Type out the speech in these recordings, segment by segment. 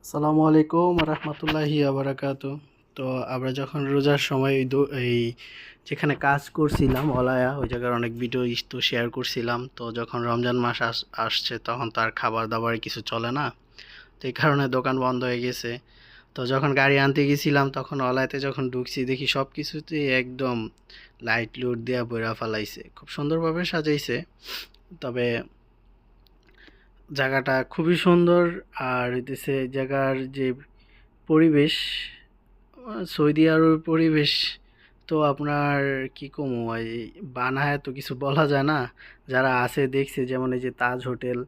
আসসালামু আলাইকুম রহমতুল্লাহি আবরাকাতু। তো আমরা যখন রোজার সময় এই যেখানে কাজ করছিলাম অলায়া ওই জায়গার অনেক ভিডিও তো শেয়ার করছিলাম। তো যখন রমজান মাস আসছে তখন তো আর খাবার দাবার কিছু চলে না, তো এই কারণে দোকান বন্ধ হয়ে গেছে। তো যখন গাড়ি আনতে গেছিলাম তখন অলায়াতে যখন ঢুকছি দেখি সব কিছুতেই একদম লাইট লুট দেওয়া বইরা ফেলাইছে, খুব সুন্দরভাবে সাজাইছে। তবে জায়গাটা খুবই সুন্দর। আর হইতেছে জায়গার যে পরিবেশ, সৌদি আরবের পরিবেশ তো আপনার কি কমু, এই বানায় তো কিছু বলা যায় না। যারা আছে দেখছে, যেমন এই যে তাজ হোটেল,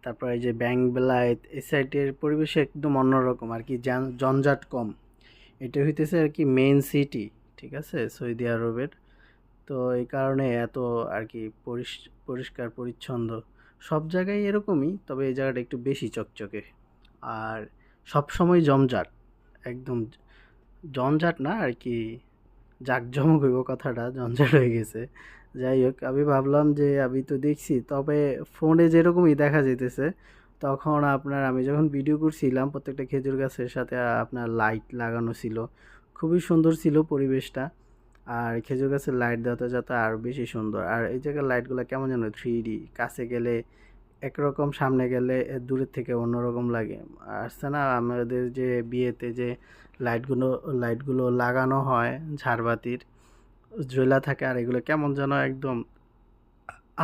তারপর এই যে ব্যাংক বেলায়েত, এই সাইডের পরিবেশ একদম অন্যরকম আর কি, জঞ্জাট কম। এটা হইতেছে আর কি মেইন সিটি, ঠিক আছে, সৌদি আরবের। তো এই কারণে এত আর কি পরিষ্কার পরিচ্ছন্ন। সব জায়গায় এরকমই, তবে এই জায়গাটা একটু বেশি চকচকে। আর সব সময় জমজমাট, একদম জঞ্জাট না আর কি, জাঁকজমক হইব কথাটা, জঞ্জাট হয়ে গেছে। যাই হোক, আমি ভাবলাম যে আমি তো দেখছি, তবে ফোনে যেরকমই দেখা যেতেছে, তখন আপনার আমি যখন ভিডিও করছিলাম প্রত্যেকটা খেজুর গাছের সাথে আপনার লাইট লাগানো ছিল, খুবই সুন্দর ছিল পরিবেশটা। আর খেজুর গাছের লাইট দেওয়াতে যাতে আরও বেশি সুন্দর। আর এই জায়গার লাইটগুলো কেমন যেন 3D, কাছে গেলে একরকম, সামনে গেলে দূরের থেকে অন্যরকম লাগে। আসছে না আমাদের যে বিয়েতে যে লাইটগুলো লাইটগুলো লাগানো হয় ঝাড়বাতির, জ্বলা থাকে, আর এগুলো কেমন যেন একদম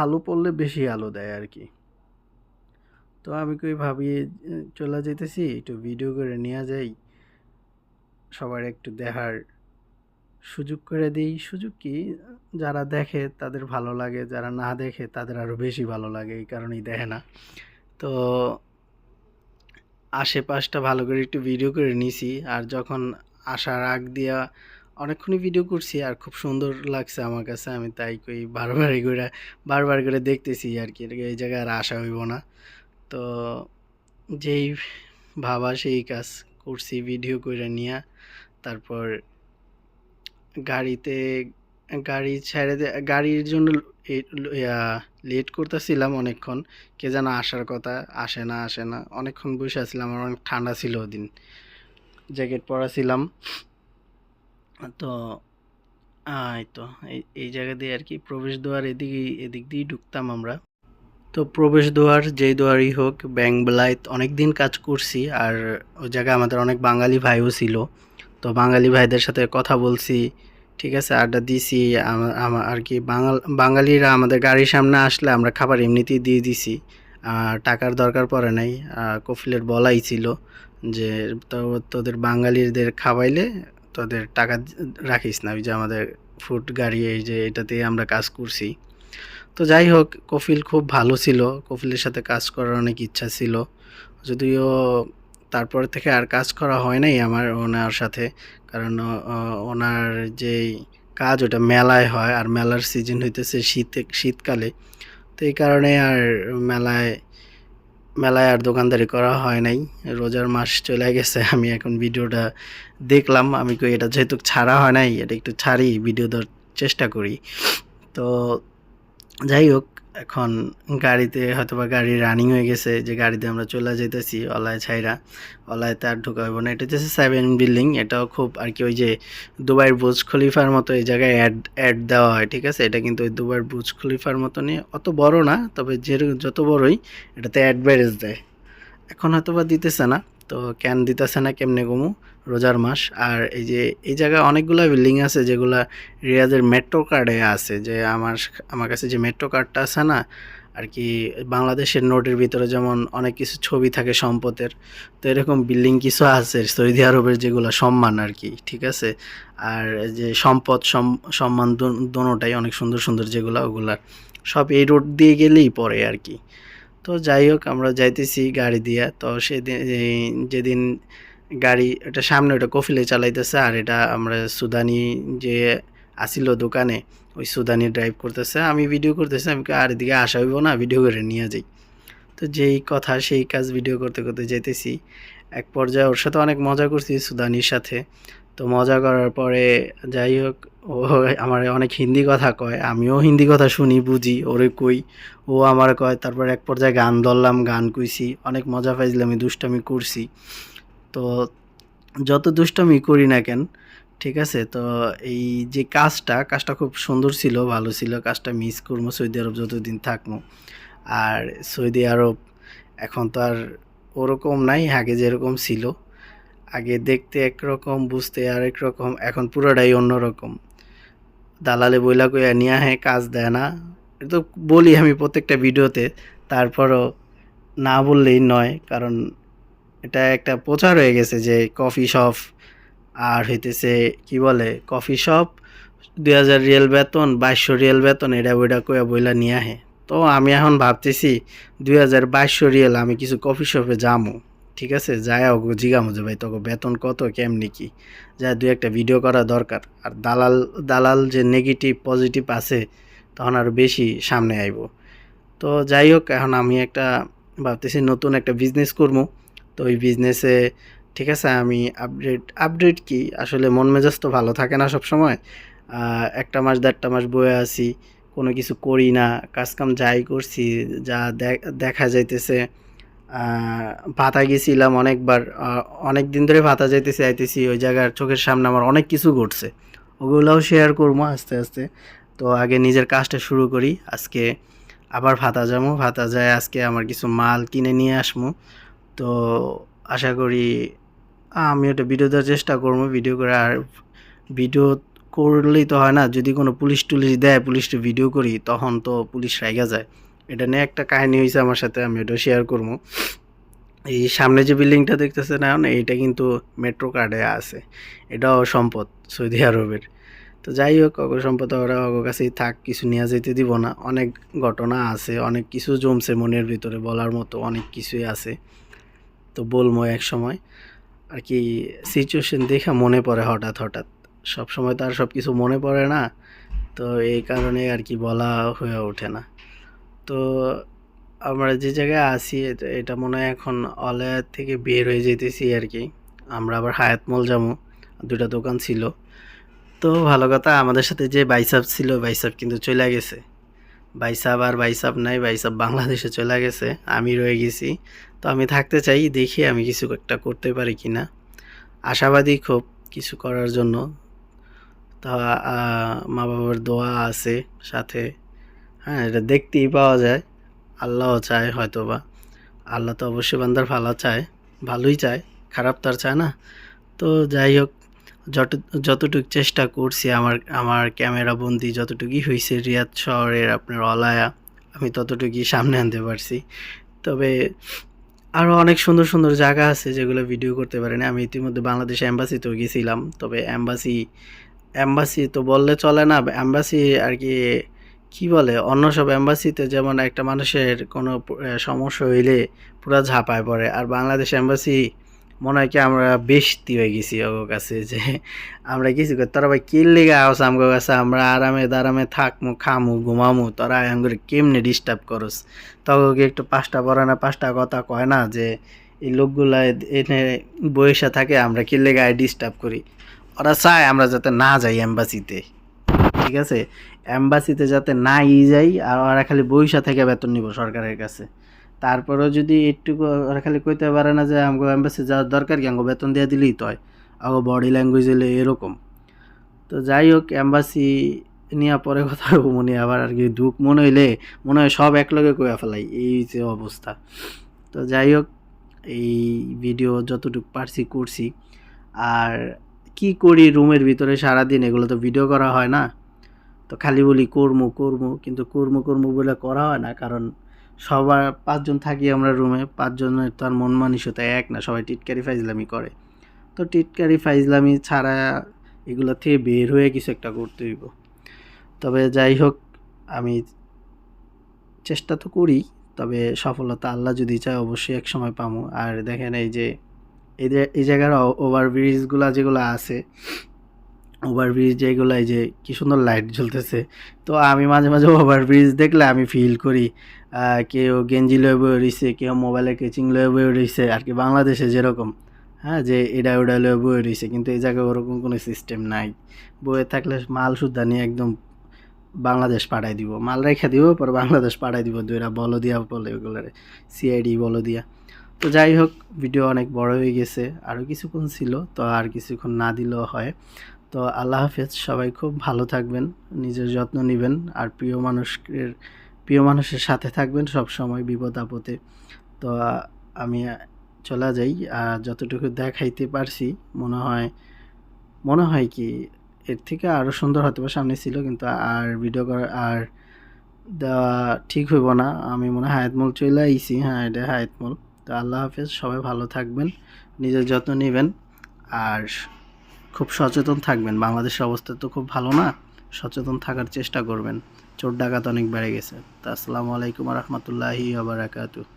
আলো পড়লে বেশি আলো দেয় আর কি। তো আমি কই ভাবি চলে যেতেছি, একটু ভিডিও করে নিয়ে যাই, সবার একটু দেখার সুযোগ করে দিই। সুযোগ কি, যারা দেখে তাদের ভালো লাগে, যারা না দেখে তাদের আরও বেশি ভালো লাগে, এই কারণেই দেখে না। তো আশেপাশটা ভালো করে একটু ভিডিও করে নিছি। আর যখন আসার আগ দিয়া অনেকক্ষণই ভিডিও করছি, আর খুব সুন্দর লাগছে আমার কাছে, আমি তাই কই বারবার করে দেখতেছি আর কি, এই জায়গায় আর আসা হইব না। তো যেই ভাবা সেই কাজ করছি, ভিডিও করে নিয়ে তারপর গাড়িতে গাড়ি ছেড়ে গাড়ির জন্য লেট করতেছিলাম অনেকক্ষণ। কে যেন আসার কথা, আসে না অনেকক্ষণ বসে আছিলাম, আমার অনেক ঠান্ডা ছিল ওদিন, জ্যাকেট পরা ছিলাম। তো এই তো এই এই জায়গা দিয়ে আর কি প্রবেশদ্বার, এদিক দিয়েই ঢুকতাম আমরা। তো প্রবেশদ্বার যেই দুয়ারই হোক, ব্যাংক বেলায়েত অনেক দিন কাজ করছি। আর ওই জায়গায় আমাদের অনেক বাঙালি ভাইও ছিল, তো বাঙালি ভাইদের সাথে কথা বলছি, ঠিক আছে, আড্ডা দিছি। আর কি বাঙালিরা আমাদের গাড়ির সামনে আসলে আমরা খাবার এমনিতেই দিয়ে দিছি, টাকার দরকার পড়ে নাই। কফিলের বলাই ছিল যে তোদের বাঙালিদের খাওয়াইলে তোদের টাকা রাখিস না, ওই যে আমাদের ফুড গাড়ি, এই যে এটাতে আমরা কাজ করছি। তো যাই হোক, কফিল খুব ভালো ছিল, কফিলের সাথে কাজ করার অনেক ইচ্ছা ছিল, যদিও তারপর থেকে আর কাজ করা হয় নাই আমার ওনার সাথে। কারণ ওনার যেই কাজ ওটা মেলায় হয়, আর মেলার সিজন হইতেছে শীতকালে। তো এই কারণে আর মেলায় মেলায় আর দোকানদারি করা হয় নাই। রোজার মাস চলে গেছে, আমি এখন ভিডিওটা দেখলাম, আমি কই এটা যেহেতু ছাড়া হয় নাই, এটা একটু ছাড়ি, ভিডিও দেওয়ার চেষ্টা করি। তো যাই হোক, এখন গাড়িতে হয়তোবা গাড়ি রানিং হয়ে গেছে, যে গাড়িতে আমরা চলে যাইতেছি অলায় ছাইরা। অলায়তে আর ঢোকা হইব না। এটা হচ্ছে 7 বিল্ডিং, এটাও খুব আর কি ওই যে দুবাইয়ের বুর্জ খলিফার মতো এই জায়গায় অ্যাড দেওয়া হয়, ঠিক আছে। এটা কিন্তু ওই দুবাইয়ের বুর্জ খলিফার মতনই, অত বড় না, তবে যত বড়ই এটাতে অ্যাডভার্টাইজ দেয়। এখন হয়তোবা দিতেছে না, তো কেন দিতেছে না কেমনে কমু, রোজার মাস। আর এই যে এই জায়গায় অনেকগুলা বিল্ডিং আছে যেগুলা রিয়াদের মেট্রো কার্ডে আছে, যে আমার কাছে যে মেট্রো কার্ডটা আছে না আর কি, বাংলাদেশের নোটের ভিতরে যেমন অনেক কিছু ছবি থাকে সম্পদের, তো এরকম বিল্ডিং কিছু আছে সৌদি আরবের, যেগুলো সম্মান আর কি, ঠিক আছে। আর যে সম্পদ সম্মান দোনোটাই অনেক সুন্দর সুন্দর, যেগুলো ওগুলা সব এই রোড দিয়ে গেলেই পড়ে আর কি। তো যাই হোক, আমরা যাইতেছি গাড়ি দিয়া। তো সেদিন যেদিন গাড়ি এটা সামনে, ওটা কফিলে চালাইতেছে, আর এটা আমরা সুদানি যে আসিল দোকানে, ওই সুদানি ড্রাইভ করতেছে, আমি ভিডিও করতেছি। আমি আর এদিকে আসা হইব না, ভিডিও করে নিয়ে যাই। তো যেই কথা সেই কাজ, ভিডিও করতে করতে যেতেছি। এক পর্যায়ে ওর সাথে অনেক মজা করছি সুদানির সাথে। তো মজা করার পরে যাই হোক, ও আমার অনেক হিন্দি কথা কয়, আমিও হিন্দি কথা শুনি বুঝি, ওরে কই, ও আমার কয়। তারপর এক পর্যায়ে গান ধরলাম, গান কইছি, অনেক মজা পাইছিলাম, আমি দুষ্টামি করছি। তো যত দুষ্টামি করি না কেন, ঠিক আছে? তো এই যে কাজটা খুব সুন্দর ছিল, ভালো ছিল। কাজটা মিস করবো সৌদি আরব যতদিন থাকবো। আর সৌদি আরব এখন তো আর ওরকম নাই, আগে যেরকম ছিল। আগে দেখতে একরকম, বুঝতে আরেক রকম, এখন পুরোটাই অন্যরকম। দালালে বইলা কইয়া নিয়ে আহে, কাজ দেয় না। এটা তো বলি আমি প্রত্যেকটা ভিডিওতে, তারপরও না বললেই নয়। কারণ এটা একটা প্রচার হয়ে গেছে যে কফি শপ আর হইতেছে কি বলে কফি শপ 2000 রিয়াল বেতন, 2200 রিয়াল বেতন, এটা ওইটা কইয়া বইলা নিয়ে আহে। তো আমি এখন ভাবতেছি 2200 রিয়াল আমি কিছু কফি শপে যামু, ঠিক আছে? যায় ওগো জিগামু যে ভাই তোকে বেতন কত, কেমনি কি, যা দুই একটা ভিডিও করা দরকার। আর দালাল দালাল যে নেগেটিভ পজিটিভ আছে, তখন আরও বেশি সামনে আইব। তো যাই হোক, এখন আমি একটা ভাবতেছি নতুন একটা বিজনেস করবো। তো ওই বিজনেসে, ঠিক আছে, আমি আপডেট কি আসলে, মন মেজাজ তো ভালো থাকে না সব সময়। একটা মাস 1.5 মাস বয়ে আছি, কোনো কিছু করি না, কাজকাম যাই করছি, যা দেখা যাইতেছে। ভাতা গেছিলাম অনেকবার, অনেক দিন ধরে ভাতা যাইতেছি আইতেছি, ওই জায়গার চোখের সামনে আমার অনেক কিছু ঘটছে, ওগুলোও শেয়ার করবো আস্তে আস্তে। তো আগে নিজের কাজটা শুরু করি। আজকে আবার ভাতা যাবো, ভাতা যায় আজকে আমার কিছু মাল কিনে নিয়ে আসবো। তো আশা করি আমি ওটা ভিডিও দেওয়ার চেষ্টা করবো, ভিডিও করে। আর ভিডিও করলেই তো হয় না, যদি কোনো পুলিশ টুলিশ দেয়, পুলিশটা ভিডিও করি, তখন তো পুলিশ রাইগা যায়। এটা নিয়ে একটা কাহিনী হয়েছে আমার সাথে, আমি ওটা শেয়ার করবো। এই সামনে যে বিল্ডিংটা দেখতেছেন এখন, এইটা কিন্তু মেট্রো কার্ডে আছে। এটাও সম্পদ সৌদি আরবের। তো যাই হোক, সম্পদ ওরা ওর কাছেই থাক, কিছু নিয়ে যেতে দিব না। অনেক ঘটনা আছে, অনেক কিছু জমছে মনের ভিতরে, বলার মতো অনেক কিছুই আছে। তো বলবো এক সময় আর কি, সিচুয়েশন দেখা মনে পড়ে হঠাৎ হঠাৎ। সব সময় তো আর সব কিছু মনে পড়ে না, তো এই কারণে আর কি বলা হয়ে ওঠে না। তো আমরা যে জায়গায় আছি, এটা মনে হয় এখন অলয়া থেকে বের হয়ে যেতেছি আর কি। আমরা আবার হায়াত মল যাবো, দুটা দোকান ছিল। তো ভালো কথা, আমাদের সাথে যে বাইসাব ছিল, বাইসাব কিন্তু চলে গেছে। বাইসাব আর বাইসাব নাই, বাইসাব বাংলাদেশে চলে গেছে, আমি রয়ে গেছি। তো আমি থাকতে চাই, দেখি আমি কিছু একটা করতে পারি কিনা। আশাবাদী খুব কিছু করার জন্য। তা মা বাবার দোয়া আছে সাথে। হ্যাঁ, এটা দেখতেই পাওয়া যায়। আল্লাহও চায় হয়তোবা। আল্লাহ তো অবশ্যই বান্দার ভালো চায়, ভালোই চায়, খারাপ তো আর চায় না। তো যাই হোক, যত যতটুকু চেষ্টা করছি, আমার আমার ক্যামেরা বন্দি যতটুকুই হয়েছে রিয়াদ শহরের আপনার অলায়া, আমি ততটুকুই সামনে আনতে পারছি। তবে আরও অনেক সুন্দর সুন্দর জায়গা আছে যেগুলো ভিডিও করতে পারেনি। আমি ইতিমধ্যে বাংলাদেশ এম্বাসিতেও গেছিলাম, তবে এম্বাসি তো বললে চলে না, এম্বাসি আর কি, কি বলে, অন্য সব এম্বাসিতে যেমন একটা মানুষের কোনো সমস্যা হইলে পুরা ঝাঁপায় পড়ে, আর বাংলাদেশ এম্বাসি মনে হয় কি আমরা বেশতি হয়ে গেছি ওর কাছে, যে আমরা কিছু করি, তোরা ভাই কি লেগে আস আমগো কাছে, আমরা আরামে দারামে থাকমু, খামু, ঘুমামু, তোরা আঙ্গুর কেমনে ডিস্টার্ব করস। তখন একটু পাঁচটা পড়ে না, পাঁচটা কথা কয় না যে এই লোকগুলা এনে বয়সা থাকে, আমরা কি লেগে ডিস্টার্ব করি। ওরা চায় আমরা যাতে না যাই এম্বাসিতে, ঠিক আছে? এম্বাসিতে যাতে নাই যাই, আর ওরা খালি বইসা থেকে বেতন নিব সরকারের কাছে। তারপরেও যদি একটুকু ওরা খালি কইতে পারে না যে আমগো এম্বাসি যাওয়ার দরকার কি, আমগো বেতন দিয়ে দিলেই তো হয়। আমগো বডি ল্যাঙ্গুয়েজ হলে এরকম। তো যাই হোক, এম্বাসি নিয়ে পরে কথা মনে আবার আর কি দুঃখ মনে হইলে মনে হয় সব একলগে কইয়া ফেলাই, এই যে অবস্থা। তো যাই হোক, এই ভিডিও যতটুকু পারছি করছি। আর কি করি রুমের ভিতরে সারাদিন, এগুলো তো ভিডিও করা হয় না। তো খালি বলি কর্ম কর্ম, কিন্তু কর্ম বলে করা হয় না। কারণ সবার 5 জন থাকি আমরা রুমে, 5 জনের তো আর মন মানসিকতা এক না, সবাই টিটকারি ফাইজলামি করে। তো টিটকারি ফাইজলামি ছাড়া এগুলো থেকে বের হয়ে কিছু একটা করতে হইব। তবে যাই হোক, আমি চেষ্টা তো করি, তবে সফলতা আল্লাহ যদি চায় অবশ্যই এক সময় পাবো। আর দেখেন এই যে এই জায়গার ওভারব্রিজগুলা যেগুলো আছে, ওভারব্রিজ যেগুলো, এই যে কি সুন্দর লাইট জ্বলতেছে। তো আমি মাঝে মাঝে ওভারব্রিজ দেখলে আমি ফিল করি কেউ গেঞ্জি লয়ে বয়ে রয়েছে, কেউ মোবাইলে কেচিং লয়ে বয়ে রয়েছে আর কি, বাংলাদেশে যেরকম, হ্যাঁ, যে এটা ওটা লয়ে বয়ে রয়েছে, কিন্তু এই জায়গায় ওরকম কোনো সিস্টেম নাই। বয়ে থাকলে মাল সুদ্ধা নিয়ে একদম বাংলাদেশ পাঠাই দিব, মাল রেখে দিব, পরে বাংলাদেশ পাঠাই দিব, দুইটা বলো দিয়া বলে ওগুলো, সিআইডি বলো দিয়া। তো যাই হোক, ভিডিও অনেক বড় হয়ে গেছে, আরও কিছুক্ষণ ছিল, তো আর কিছুক্ষণ না দিলেও হয়। তো আল্লাহ হাফেজ, সবাই খুব ভালো থাকবেন, নিজের যত্ন নেবেন, আর প্রিয় মানুষের সাথে থাকবেন সব সময় বিপদ আপদে। তো আমি চলে যাই, যতটুকু দেখাইতে পারছি মনে হয় কি এর থেকে আরও সুন্দর হতে পারে সামনে ছিল, কিন্তু আর ভিডিও করা আর দেওয়া ঠিক হইব না। আমি মনে হয় হায়াতমল চলে আইছি, হ্যাঁ এটা হায়াতমল। তো আল্লাহ হাফেজ, সবাই ভালো থাকবেন, নিজের যত্ন নেবেন, আর খুব সচেতন থাকবেন। বাংলাদেশের অবস্থা তো খুব ভালো না, সচেতন থাকার চেষ্টা করবেন, চোর ডাকাত অনেক বেড়ে গেছে। তো আসসালামু আলাইকুম রহমতুল্লাহি ওয়া বারাকাতুহু।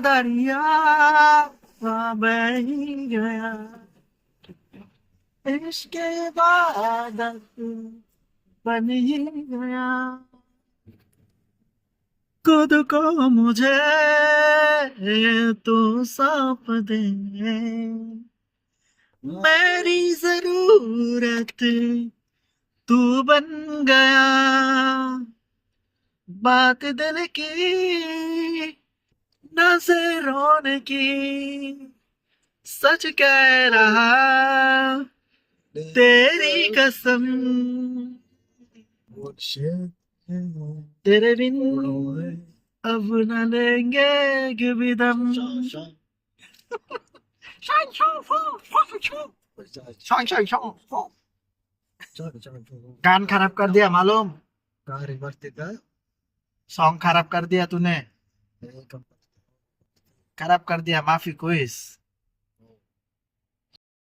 दरिया बह गया, इश्क इबादत बन ही गया। खुद को मुझे तो सौंप दे, मेरी जरूरत तू बन गया। बात दिल की नजरों की सच कह रहा, तेरी कसम तेरे बिन अब न लेंगे कभी दम। गान खराब कर दिया मालूम, सॉन्ग खराब कर दिया तूने, खराब कर दिया, माफी कोइस।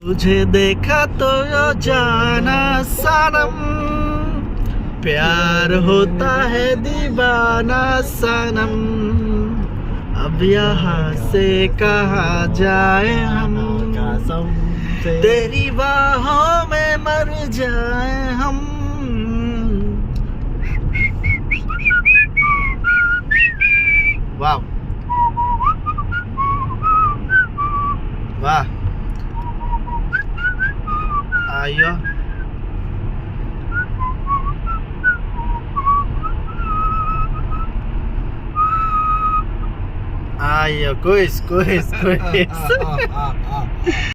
तुझे देखा तो यो जाना सनम, प्यार होता है दीवाना सनम। अब यहाँ से कहाँ जाए हम, तेरी बाहों में मर जाए हम। वाह वाह, आयो आयो, कोइस कोइस कोइस।